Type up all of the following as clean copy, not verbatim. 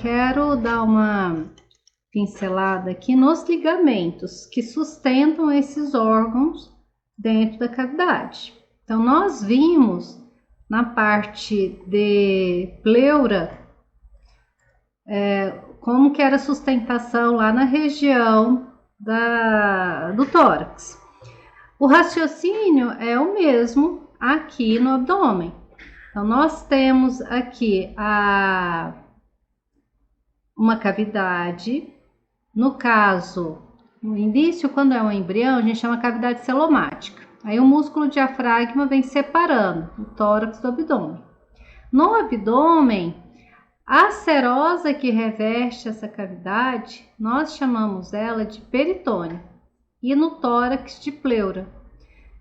quero dar uma pincelada aqui nos ligamentos que sustentam esses órgãos dentro da cavidade. Então, nós vimos na parte de pleura como que era a sustentação lá na região do tórax. O raciocínio é o mesmo aqui no abdômen. Então, nós temos aqui uma cavidade. No caso, no início, quando é um embrião, a gente chama cavidade celomática. Aí o músculo diafragma vem separando o tórax do abdômen. No abdômen, a serosa que reveste essa cavidade, nós chamamos ela de peritônio. E no tórax de pleura.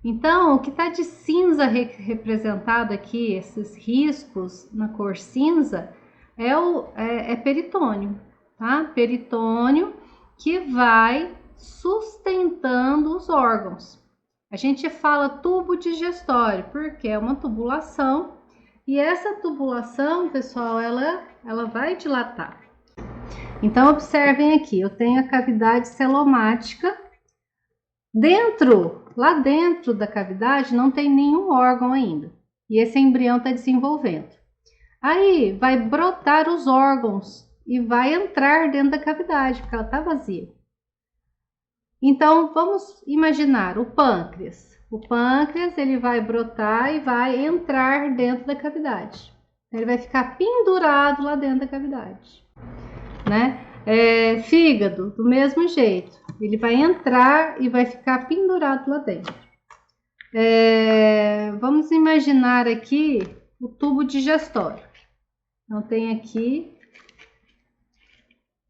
Então, o que está de cinza representado aqui, esses riscos na cor cinza, é peritônio, tá? Peritônio que vai sustentando os órgãos. A gente fala tubo digestório, porque é uma tubulação, e essa tubulação, pessoal, ela vai dilatar. Então, observem aqui, eu tenho a cavidade celomática. Lá dentro da cavidade não tem nenhum órgão ainda. E esse embrião está desenvolvendo. Aí vai brotar os órgãos e vai entrar dentro da cavidade, porque ela está vazia. Então, vamos imaginar o pâncreas. O pâncreas, ele vai brotar e vai entrar dentro da cavidade. Ele vai ficar pendurado lá dentro da cavidade, né? Fígado, do mesmo jeito. Ele vai entrar e vai ficar pendurado lá dentro. Vamos imaginar aqui o tubo digestório. Então, tem aqui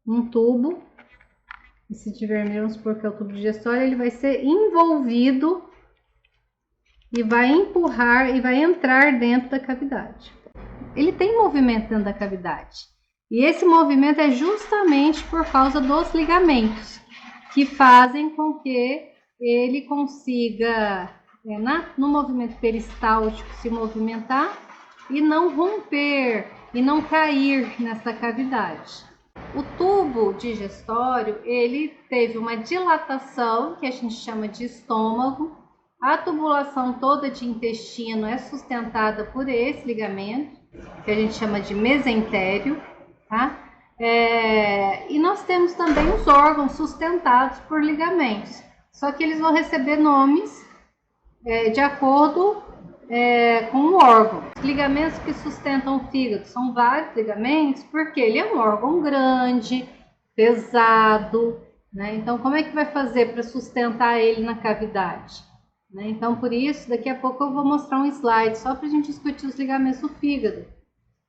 um tubo. Esse de vermelho, vamos supor que é o tubo digestório. Ele vai ser envolvido e vai empurrar e vai entrar dentro da cavidade. Ele tem movimento dentro da cavidade. E esse movimento é justamente por causa dos ligamentos, que fazem com que ele consiga, no movimento peristáltico, se movimentar e não romper e não cair nessa cavidade. O tubo digestório, ele teve uma dilatação, que a gente chama de estômago. A tubulação toda de intestino é sustentada por esse ligamento, que a gente chama de mesentério, tá? E nós temos também os órgãos sustentados por ligamentos, só que eles vão receber nomes de acordo com o órgão. Os ligamentos que sustentam o fígado são vários ligamentos, porque ele é um órgão grande, pesado, né? Então, como é que vai fazer para sustentar ele na cavidade? Né? Então, por isso, daqui a pouco eu vou mostrar um slide só para a gente discutir os ligamentos do fígado.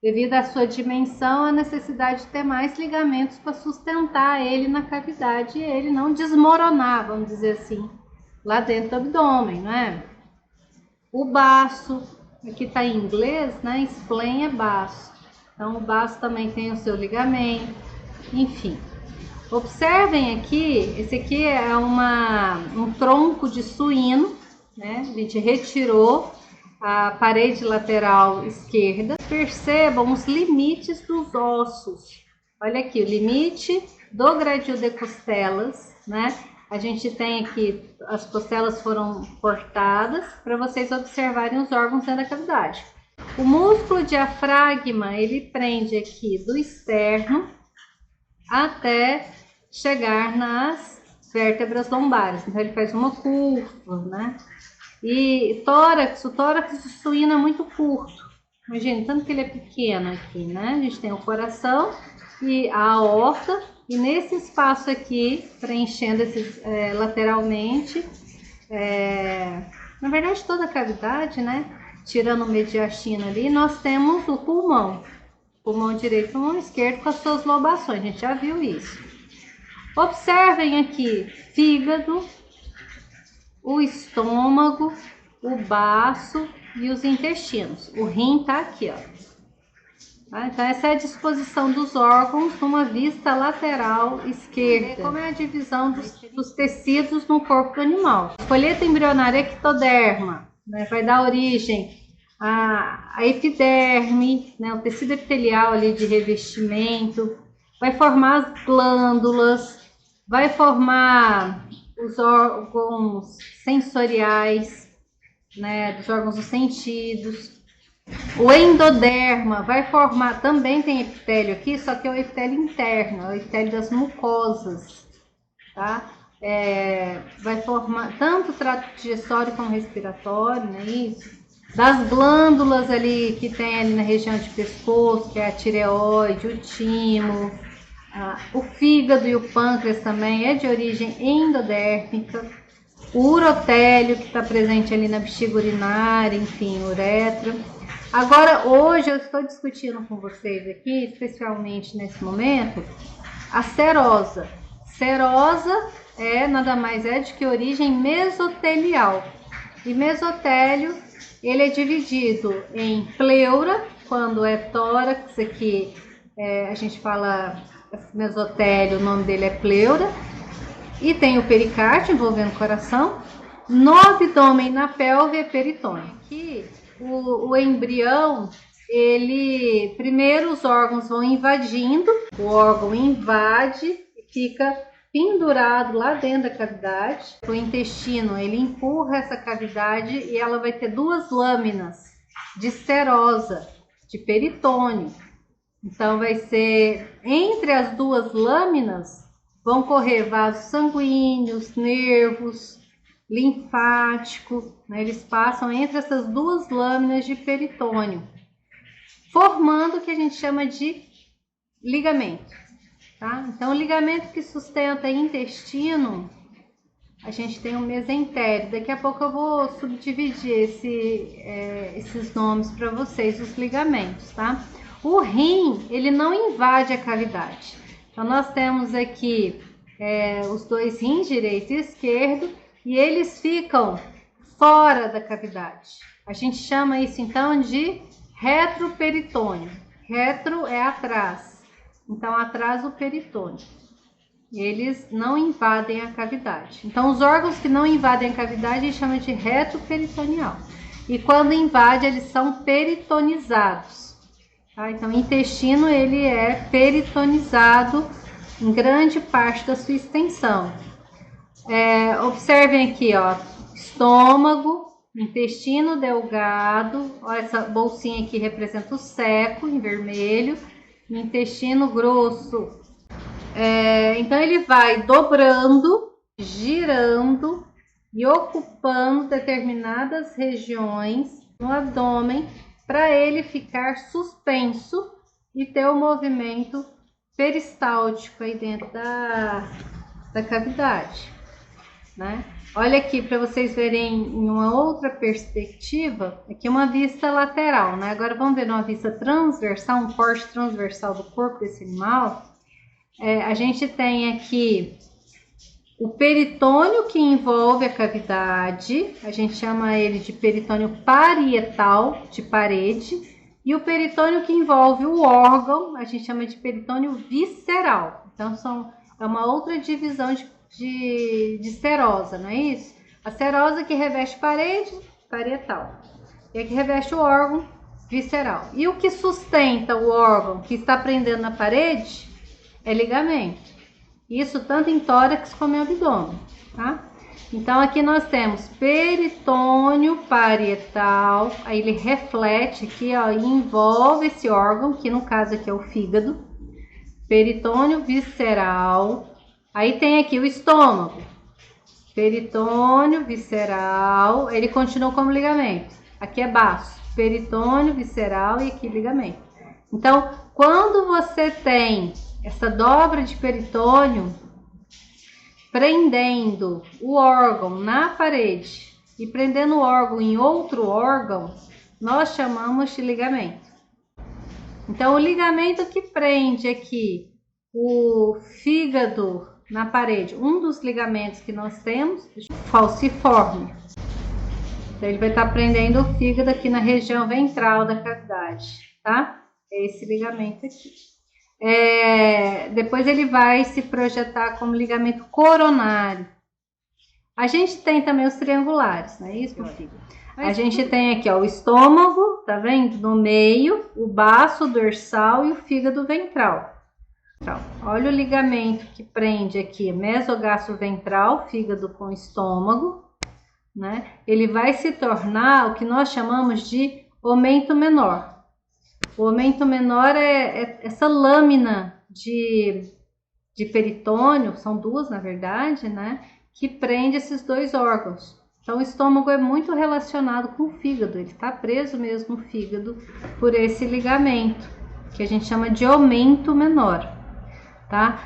Devido à sua dimensão, a necessidade de ter mais ligamentos para sustentar ele na cavidade e ele não desmoronar, vamos dizer assim, lá dentro do abdômen, não é? O baço, aqui está em inglês, né? Spleen é baço. Então, o baço também tem o seu ligamento, enfim. Observem aqui, esse aqui é um tronco de suíno, né? A gente retirou a parede lateral esquerda. Percebam os limites dos ossos. Olha aqui, o limite do gradil de costelas, né? A gente tem aqui, as costelas foram cortadas para vocês observarem os órgãos dentro da cavidade. O músculo diafragma, ele prende aqui do externo até chegar nas vértebras lombares. Então, ele faz uma curva, né? E o tórax do suíno é muito curto. Imagina, tanto que ele é pequeno aqui, né? A gente tem o coração e a aorta. E nesse espaço aqui, preenchendo esses lateralmente, na verdade toda a cavidade, né? Tirando o mediastino ali, nós temos o pulmão. Pulmão direito e pulmão esquerdo com as suas lobações, a gente já viu isso. Observem aqui, fígado, o estômago, o baço e os intestinos. O rim tá aqui, ó. Tá? Então, essa é a disposição dos órgãos numa vista lateral esquerda. Como é a divisão dos tecidos no corpo do animal. Esqueleto embrionário ectoderma, né, vai dar origem à epiderme, né, o tecido epitelial ali de revestimento. vai formar as glândulas, vai formar os órgãos sensoriais, né, dos órgãos dos sentidos. O endoderma vai formar, também tem epitélio aqui, só que é o epitélio interno, é o epitélio das mucosas, tá? Vai formar tanto o trato digestório como respiratório, não é isso? Das glândulas ali que tem ali na região de pescoço, que é a tireoide, o timo, o fígado e o pâncreas também é de origem endodérmica. O urotélio, que está presente ali na bexiga urinária, enfim, uretra. Agora, hoje eu estou discutindo com vocês aqui, especialmente nesse momento, a serosa. Serosa nada mais é de que origem mesotelial. E mesotélio, ele é dividido em pleura, quando é tórax, aqui a gente fala mesotélio, o nome dele é pleura. E tem o pericárdio envolvendo o coração. No abdômen, na pelve, é peritônio. Aqui, o embrião, ele primeiro os órgãos vão invadindo, o órgão invade e fica pendurado lá dentro da cavidade. O intestino, ele empurra essa cavidade e ela vai ter duas lâminas de serosa, de peritônio. Então vai ser entre as duas lâminas vão correr vasos sanguíneos, nervos, linfático, né? Eles passam entre essas duas lâminas de peritônio, formando o que a gente chama de ligamento, tá? Então, o ligamento que sustenta o intestino, a gente tem o mesentério. Daqui a pouco eu vou subdividir esses nomes para vocês, os ligamentos, tá? O rim, ele não invade a cavidade. Então, nós temos aqui os dois rins, direito e esquerdo, e eles ficam fora da cavidade. A gente chama isso, então, de retroperitônio. Retro é atrás, então, atrás do peritônio. Eles não invadem a cavidade. Então, os órgãos que não invadem a cavidade, a gente chama de retroperitoneal. E quando invade, eles são peritonizados. Tá? Então, o intestino, ele é peritonizado em grande parte da sua extensão. Observem aqui, ó, estômago, intestino delgado, ó, essa bolsinha aqui representa o seco, em vermelho, intestino grosso. Então, ele vai dobrando, girando e ocupando determinadas regiões no abdômen para ele ficar suspenso e ter o movimento peristáltico aí dentro da cavidade, né? Olha aqui para vocês verem em uma outra perspectiva, aqui uma vista lateral, né? Agora vamos ver uma vista transversal, um corte transversal do corpo desse animal. A gente tem aqui o peritônio que envolve a cavidade, a gente chama ele de peritônio parietal, de parede, e o peritônio que envolve o órgão, a gente chama de peritônio visceral. Então, é uma outra divisão de serosa, não é isso? A serosa que reveste parede, parietal, e a que reveste o órgão, visceral. E o que sustenta o órgão que está prendendo na parede é ligamento. Isso tanto em tórax como em abdômen, tá? Então, aqui nós temos peritônio parietal, aí ele reflete aqui, ó, e envolve esse órgão, que no caso aqui é o fígado. Peritônio visceral, aí tem aqui o estômago. Peritônio visceral, ele continua como ligamento. Aqui é baço, peritônio visceral e aqui ligamento. Então, quando você tem essa dobra de peritônio prendendo o órgão na parede e prendendo o órgão em outro órgão, nós chamamos de ligamento. Então, o ligamento que prende aqui o fígado na parede, um dos ligamentos que nós temos, falciforme. Então, ele vai estar prendendo o fígado aqui na região ventral da cavidade, tá? É esse ligamento aqui. Depois ele vai se projetar como ligamento coronário. A gente tem também os triangulares, não é isso, meu filho? A gente tem aqui, ó, o estômago, tá vendo? No meio, o baço dorsal e o fígado ventral. Então, olha o ligamento que prende aqui, mesogastroventral, fígado com estômago, né? Ele vai se tornar o que nós chamamos de ommento menor. O ommento menor é essa lâmina de peritônio, são duas na verdade, né? Que prende esses dois órgãos. Então o estômago é muito relacionado com o fígado, ele está preso mesmo no fígado por esse ligamento, que a gente chama de ommento menor, tá?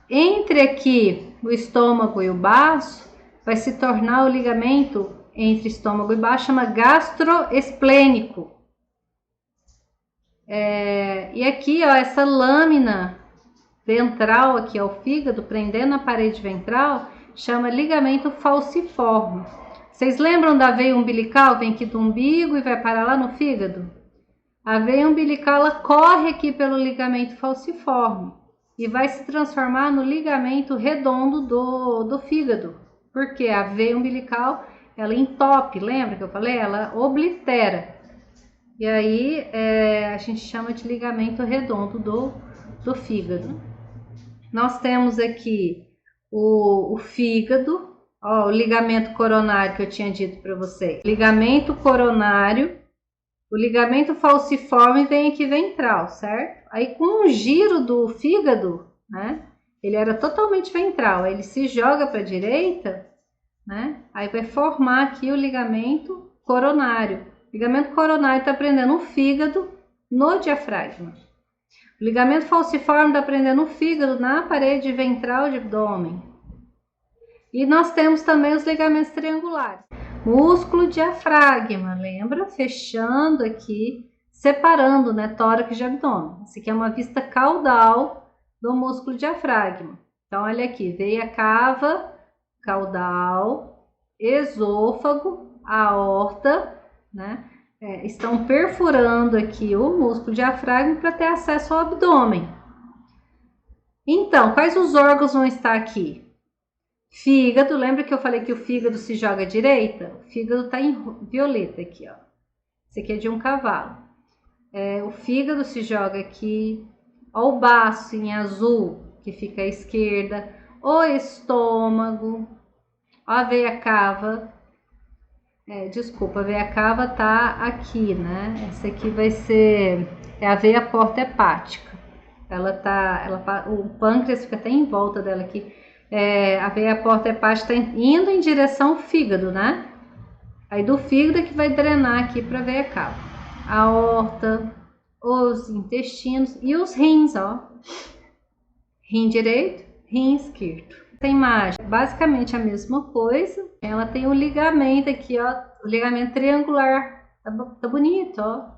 Entre aqui o estômago e o baço, vai se tornar o ligamento entre estômago e baço, chama gastroesplênico. E aqui, ó, essa lâmina ventral aqui ao fígado, prendendo a parede ventral, chama ligamento falciforme. Vocês lembram da veia umbilical? Vem aqui do umbigo e vai parar lá no fígado? A veia umbilical ela corre aqui pelo ligamento falciforme e vai se transformar no ligamento redondo do fígado. Porque a veia umbilical ela entope, lembra que eu falei? Ela oblitera. E aí a gente chama de ligamento redondo do fígado. Nós temos aqui o fígado, ó, o ligamento coronário que eu tinha dito para vocês. Ligamento coronário, o ligamento falciforme vem aqui ventral, certo? Aí com o giro do fígado, né? Ele era totalmente ventral, aí ele se joga para a direita, né? Aí vai formar aqui o ligamento coronário. O ligamento coronário está prendendo o fígado no diafragma. O ligamento falciforme está prendendo o fígado na parede ventral de abdômen. E nós temos também os ligamentos triangulares. Músculo diafragma, lembra? Fechando aqui, separando, né, tórax de abdômen. Essa aqui é uma vista caudal do músculo diafragma. Então, olha aqui, veia cava, caudal, esôfago, aorta, né? Estão perfurando aqui o músculo diafragma para ter acesso ao abdômen. Então, quais os órgãos vão estar aqui? Fígado, lembra que eu falei que o fígado se joga à direita? O fígado está em violeta aqui, ó. Esse aqui é de um cavalo. O fígado se joga aqui, ó, o baço em azul, que fica à esquerda, o estômago, ó, a veia cava. Desculpa, a veia cava tá aqui, né? Essa aqui vai ser a veia porta hepática. O pâncreas fica até em volta dela aqui. A veia porta hepática está indo em direção ao fígado, né? Aí do fígado é que vai drenar aqui para a veia cava. A aorta, os intestinos e os rins, ó. Rim direito, rim esquerdo. Essa imagem, basicamente a mesma coisa. Ela tem o ligamento aqui, ó, o ligamento triangular. Tá bonito, ó.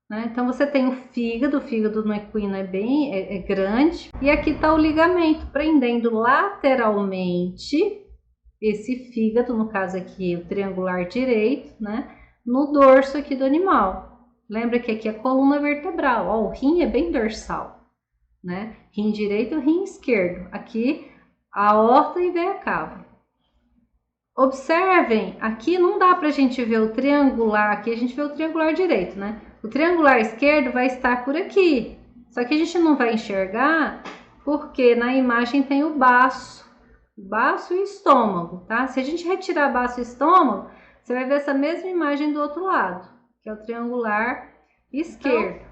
Né? Então você tem o fígado no equino é grande. E aqui tá o ligamento prendendo lateralmente esse fígado, no caso aqui o triangular direito, né? No dorso aqui do animal. Lembra que aqui é a coluna vertebral, ó, o rim é bem dorsal, né? Rim direito e rim esquerdo. Aqui a aorta e veia cava. Observem, aqui não dá pra gente ver o triangular, aqui a gente vê o triangular direito, né? O triangular esquerdo vai estar por aqui, só que a gente não vai enxergar porque na imagem tem o baço e o estômago, tá? Se a gente retirar baço e estômago, você vai ver essa mesma imagem do outro lado, que é o triangular esquerdo. Então,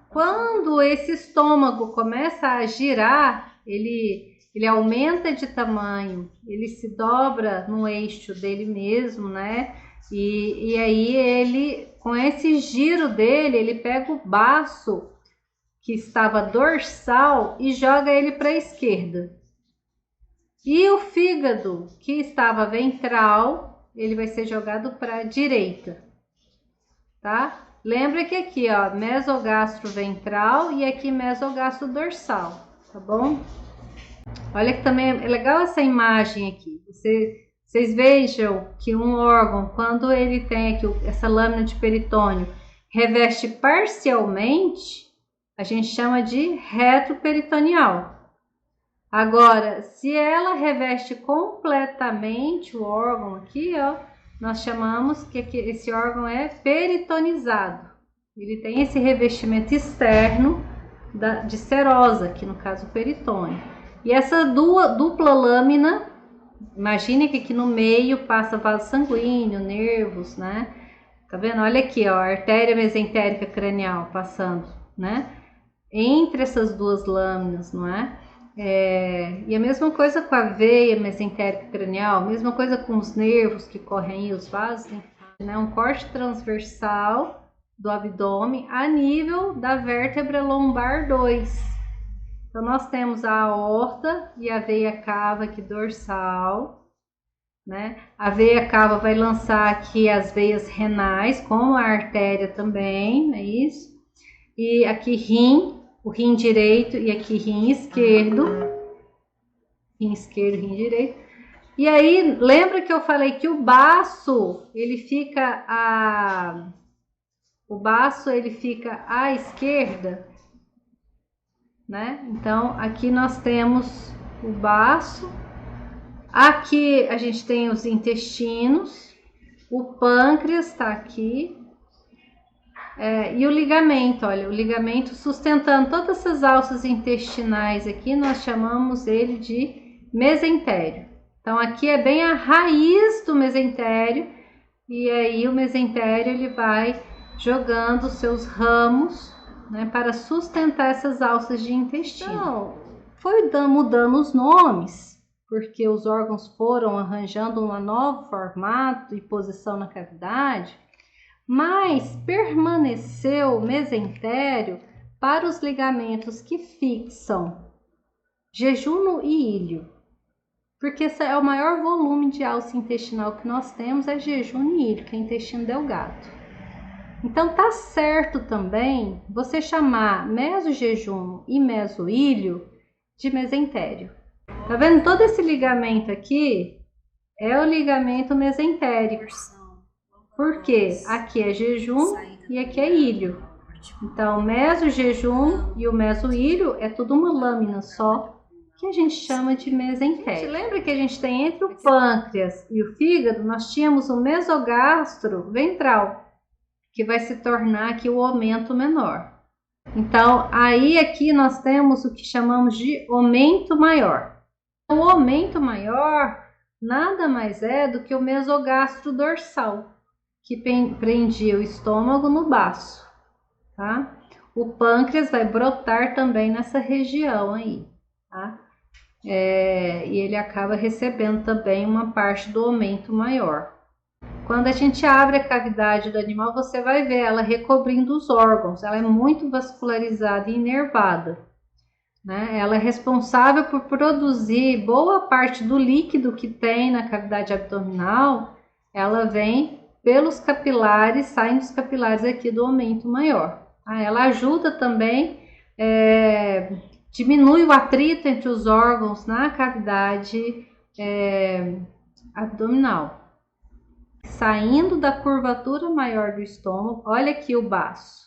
quando esse estômago começa a girar, ele aumenta de tamanho, ele se dobra no eixo dele mesmo, né? E aí ele, com esse giro dele, ele pega o baço que estava dorsal e joga ele para a esquerda. E o fígado que estava ventral, ele vai ser jogado para a direita, tá? Lembra que aqui, ó, mesogastro ventral e aqui mesogastro dorsal, tá bom? Olha que também é legal essa imagem aqui. Vocês vejam que um órgão, quando ele tem aqui essa lâmina de peritônio, reveste parcialmente, a gente chama de retroperitoneal. Agora, se ela reveste completamente o órgão aqui, ó, nós chamamos que esse órgão é peritonizado. Ele tem esse revestimento externo de serosa, que no caso o peritônio. E essa dupla lâmina, imagine que aqui no meio passa vaso sanguíneo, nervos, né? Tá vendo? Olha aqui, ó, a artéria mesentérica cranial passando, né? Entre essas duas lâminas, não é? E a mesma coisa com a veia mesentérica cranial, mesma coisa com os nervos que correm aí, os vasos, né? Um corte transversal do abdômen a nível da vértebra lombar 2. Então, nós temos a aorta e a veia cava aqui dorsal, né? A veia cava vai lançar aqui as veias renais, como a artéria também, não é isso? E aqui rim, o rim direito e aqui rim esquerdo. Rim esquerdo, rim direito. E aí, lembra que eu falei que o baço, ele fica à esquerda, né? Então, aqui nós temos o baço. Aqui a gente tem os intestinos, o pâncreas está aqui, e o ligamento, olha, o ligamento sustentando todas essas alças intestinais aqui, nós chamamos ele de mesentério. Então aqui é bem a raiz do mesentério, e aí o mesentério ele vai jogando seus ramos, né, para sustentar essas alças de intestino. Então, foi mudando os nomes, porque os órgãos foram arranjando um novo formato e posição na cavidade, mas permaneceu o mesentério para os ligamentos que fixam jejum e ilho, porque esse é o maior volume de alça intestinal que nós temos, é jejum e ilho, que é intestino delgado. Então tá certo também você chamar mesojejum e mesoílio de mesentério. Tá vendo? Todo esse ligamento aqui é o ligamento mesentérico. Por quê? Aqui é jejum e aqui é ilho. Então, o mesojejum e o mesoílio é tudo uma lâmina só, que a gente chama de mesentério. Lembra que a gente tem entre o pâncreas e o fígado, nós tínhamos o mesogastro ventral, que vai se tornar aqui o aumento menor. Então, aí aqui nós temos o que chamamos de aumento maior. O aumento maior nada mais é do que o mesogastro dorsal, que prendia o estômago no baço, tá? O pâncreas vai brotar também nessa região aí, tá? E ele acaba recebendo também uma parte do aumento maior. Quando a gente abre a cavidade do animal, você vai ver ela recobrindo os órgãos. Ela é muito vascularizada e inervada, né? Ela é responsável por produzir boa parte do líquido que tem na cavidade abdominal. Ela vem pelos capilares, saem dos capilares aqui do aumento maior. Ela ajuda também, diminui o atrito entre os órgãos na cavidade abdominal. Saindo da curvatura maior do estômago, olha aqui o baço.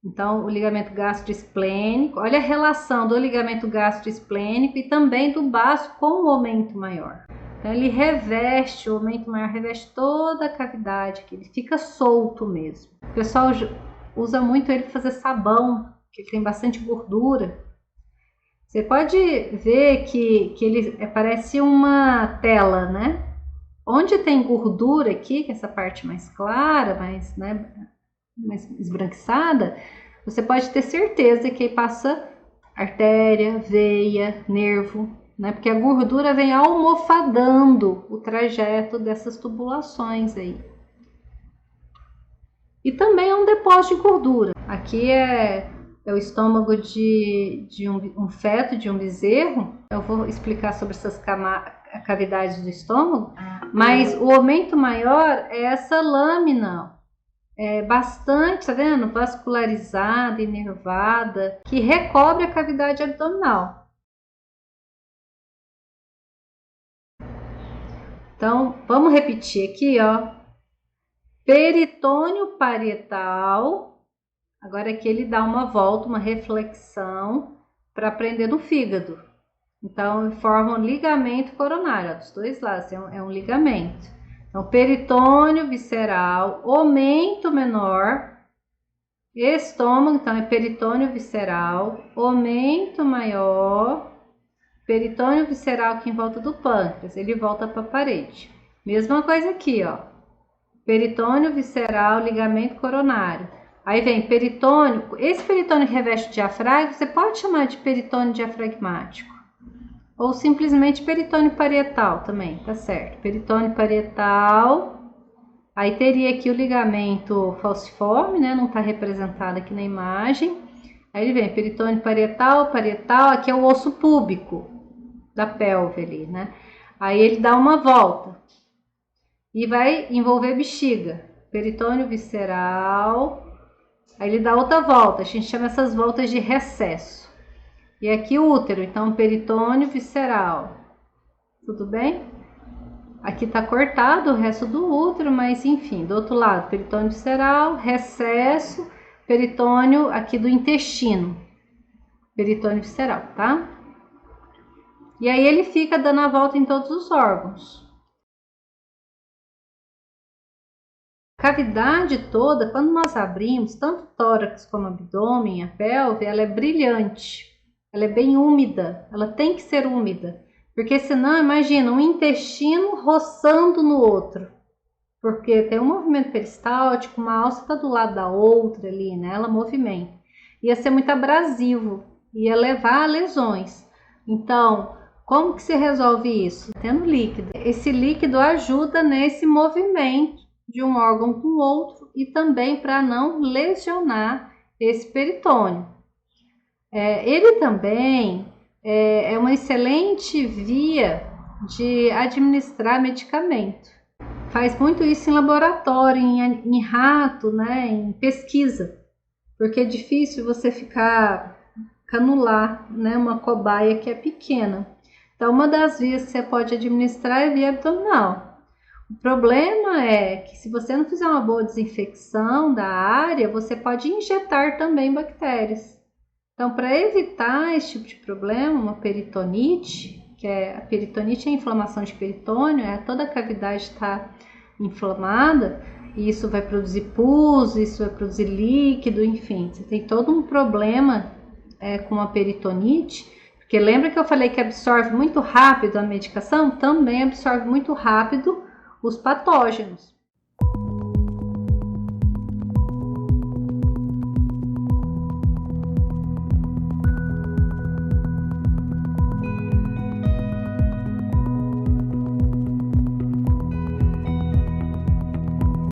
Então, o ligamento gastroesplênico, olha a relação do ligamento gastroesplênico e também do baço com o aumento maior. Então, ele reveste, o aumento maior reveste toda a cavidade, que ele fica solto mesmo. O pessoal usa muito ele para fazer sabão, que ele tem bastante gordura. Você pode ver que ele parece uma tela, né? Onde tem gordura aqui, que é essa parte mais clara, mais esbranquiçada, você pode ter certeza que aí passa artéria, veia, nervo, né? Porque a gordura vem almofadando o trajeto dessas tubulações aí. E também é um depósito de gordura. Aqui é o estômago de um feto, de um bezerro. Eu vou explicar sobre essas cavidades do estômago, mas o aumento maior é essa lâmina, bastante, tá vendo? Vascularizada, inervada, que recobre a cavidade abdominal. Então, vamos repetir aqui, ó. Peritônio parietal. Agora aqui ele dá uma volta, uma reflexão para prender no fígado. Então, forma um ligamento coronário, ó, dos dois lados, é um ligamento. Então, peritônio visceral, aumento menor, Estômago, então, é peritônio visceral, aumento maior, peritônio visceral aqui em volta do pâncreas, ele volta para a parede. Mesma coisa aqui, ó. Peritônio visceral, ligamento coronário. Aí vem peritônio. Esse peritônio que reveste o diafragma, você pode chamar de peritônio diafragmático. Ou simplesmente peritônio parietal também, tá certo. Peritônio parietal. Aí teria aqui o ligamento falciforme, né? Não está representado aqui na imagem. Aí ele vem peritônio parietal, aqui é o osso púbico da pelve ali, né? Aí ele dá uma volta e vai envolver bexiga, peritônio visceral. Aí ele dá outra volta, a gente chama essas voltas de recesso. E aqui o útero, então peritônio visceral. Tudo bem? Aqui tá cortado o resto do útero, mas enfim, do outro lado, peritônio visceral, recesso, peritônio aqui do intestino, peritônio visceral, tá? E aí ele fica dando a volta em todos os órgãos. A cavidade toda, quando nós abrimos, tanto o tórax como o abdômen, a pelve, ela é brilhante, ela é bem úmida, ela tem que ser úmida. Porque senão, imagina, um intestino roçando no outro. Porque tem um movimento peristáltico, uma alça está do lado da outra ali, né? Ela movimenta. Ia ser muito abrasivo, ia levar a lesões. Então, como que se resolve isso? Tendo líquido. Esse líquido ajuda nesse movimento de um órgão com o outro e também para não lesionar esse peritônio. Ele também é uma excelente via de administrar medicamento. Faz muito isso em laboratório, em rato, né, em pesquisa, porque é difícil você canular, né, uma cobaia que é pequena. Então, uma das vias que você pode administrar é via abdominal. O problema é que se você não fizer uma boa desinfecção da área, você pode injetar também bactérias. Então, para evitar esse tipo de problema, uma peritonite, a peritonite é a inflamação de peritônio, toda a cavidade está inflamada, e isso vai produzir pus, isso vai produzir líquido, enfim, você tem todo um problema com a peritonite, porque lembra que eu falei que absorve muito rápido a medicação? Também absorve muito rápido os patógenos.